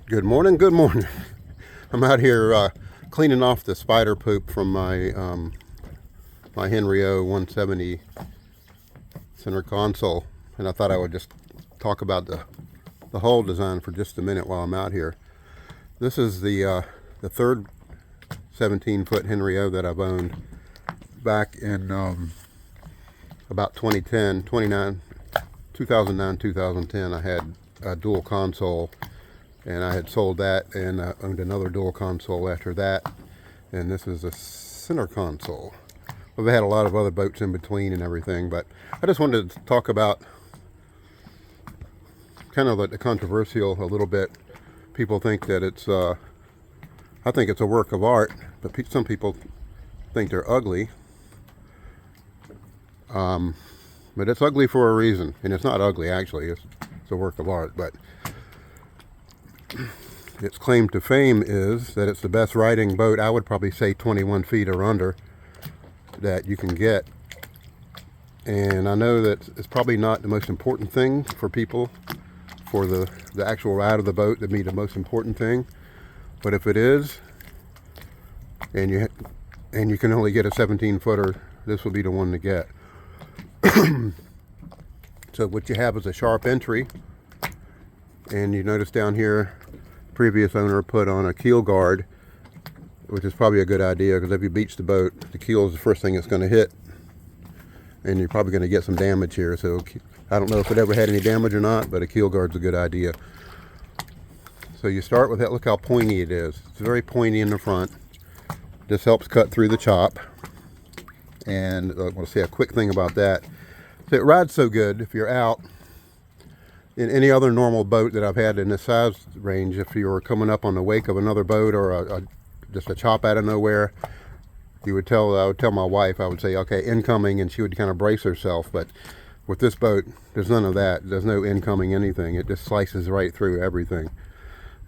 Good morning, good morning. I'm out here cleaning off the spider poop from my my Henry O 170 center console, and I thought I would just talk about the hull design for just a minute while I'm out here. This is the third 17-foot Henry O that I've owned. Back in about 2009, 2010, I had a dual console, and I had sold that, and I owned another dual console after that, and this is a center console. I've had a lot of other boats in between and everything, but I just wanted to talk about kind of the controversial a little bit. People think that it's, I think it's a work of art, but some people think they're ugly. But it's ugly for a reason, and it's not ugly actually, it's a work of art, but its claim to fame is that it's the best riding boat, I would probably say 21 feet or under, that you can get. And I know that it's probably not the most important thing for people, for the actual ride of the boat to be the most important thing, but if it is, and you can only get a 17-footer, this will be the one to get. So what you have is a sharp entry, and you notice down here previous owner put on a keel guard, which is probably a good idea, because if you beach the boat, the keel is the first thing it's going to hit, and you're probably going to get some damage here. So I don't know if it ever had any damage or not, but a keel guard's a good idea. So you start with that. Look how pointy it is. It's very pointy in the front. This helps cut through the chop. And I want to say a quick thing about that. So it rides so good if you're out in any other normal boat that I've had in this size range. If you were coming up on the wake of another boat, or just a chop out of nowhere, I would tell my wife, I would say, okay, incoming, and she would kind of brace herself. But with this boat, there's none of that. There's no incoming anything. It just slices right through everything.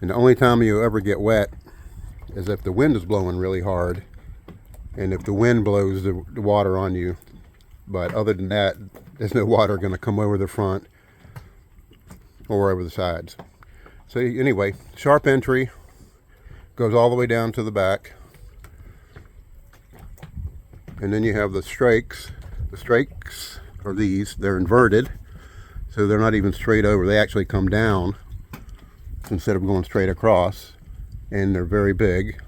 And the only time you ever get wet is if the wind is blowing really hard, and if the wind blows the water on you. But other than that, there's no water going to come over the front or over the sides. So anyway, sharp entry, goes all the way down to the back. And then you have the strakes. The strakes are these. They're inverted, so they're not even straight over. They actually come down instead of going straight across, and they're very big.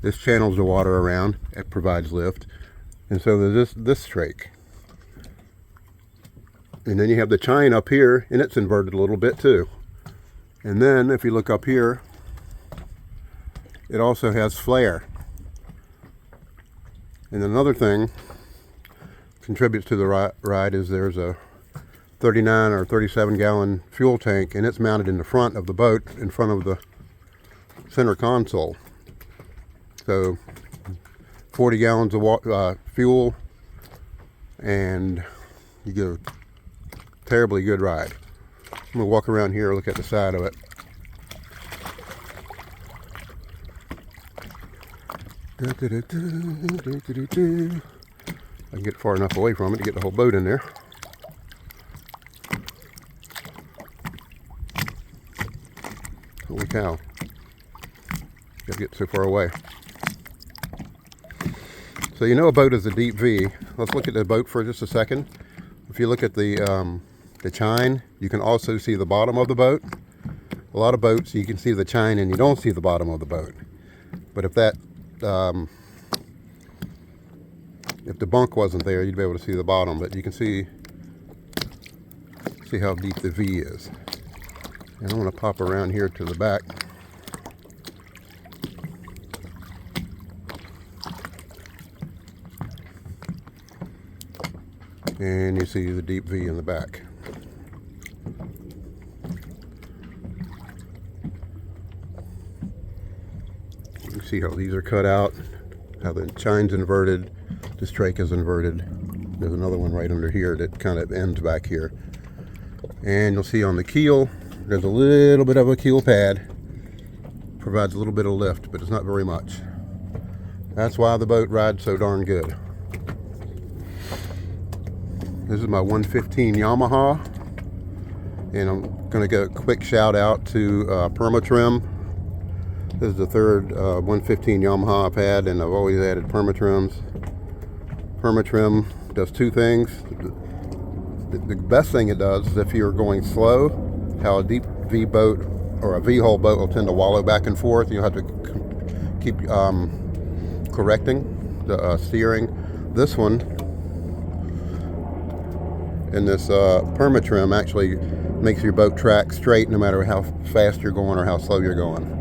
This channels the water around. It provides lift. And so there's this strake. And then you have the chine up here, and it's inverted a little bit too. And then if you look up here, it also has flare. And another thing contributes to the ride is there's a 39 or 37 gallon fuel tank, and it's mounted in the front of the boat, in front of the center console. So 40 gallons of fuel, and you get a terribly good ride. I'm gonna walk around here, look at the side of it. I can get far enough away from it to get the whole boat in there. Holy cow. Gotta get so far away. So you know a boat is a deep V. Let's look at the boat for just a second. If you look at the chine, you can also see the bottom of the boat. A lot of boats you can see the chine and you don't see the bottom of the boat. But if that if the bunk wasn't there, you'd be able to see the bottom. But you can see how deep the V is. And I'm going to pop around here to the back. And you see the deep V in the back. You see how these are cut out, how the chine's inverted, the strake is inverted. There's another one right under here that kind of ends back here. And you'll see on the keel, there's a little bit of a keel pad. Provides a little bit of lift, but it's not very much. That's why the boat rides so darn good. This is my 115 Yamaha. And I'm going to give a quick shout out to Permatrim. This is the third 115 Yamaha I've had, and I've always added Permatrims. Permatrim does two things. The best thing it does is if you're going slow, how a deep V boat or a V-hull boat will tend to wallow back and forth. You'll have to keep correcting the steering. This one, and this Permatrim actually makes your boat track straight no matter how fast you're going or how slow you're going.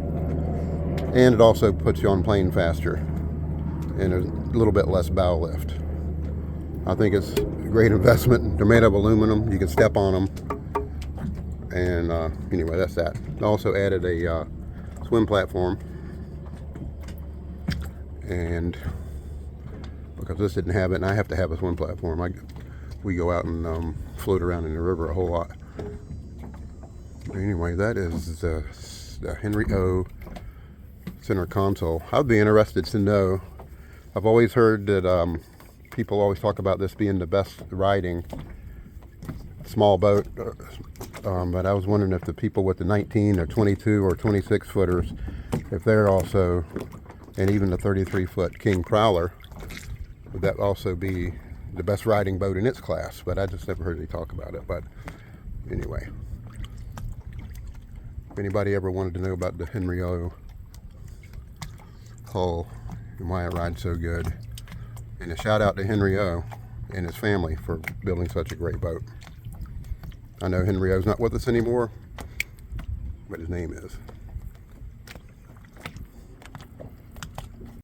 And it also puts you on plane faster, and there's a little bit less bow lift. I think it's a great investment. They're made of aluminum. You can step on them. And anyway, that's that. I also added a swim platform. And because this didn't have it, and I have to have a swim platform, we go out and float around in the river a whole lot. Anyway, that is the Henry O center console. I'd be interested to know. I've always heard that people always talk about this being the best riding small boat, but I was wondering if the people with the 19 or 22 or 26 footers, if they're also, and even the 33-foot King Prowler, would that also be the best riding boat in its class? But I just never heard any talk about it. But anyway, if anybody ever wanted to know about the Henry O hull and why it rides so good, and a shout out to Henry O and his family for building such a great boat. I know Henry O's not with us anymore, but his name is.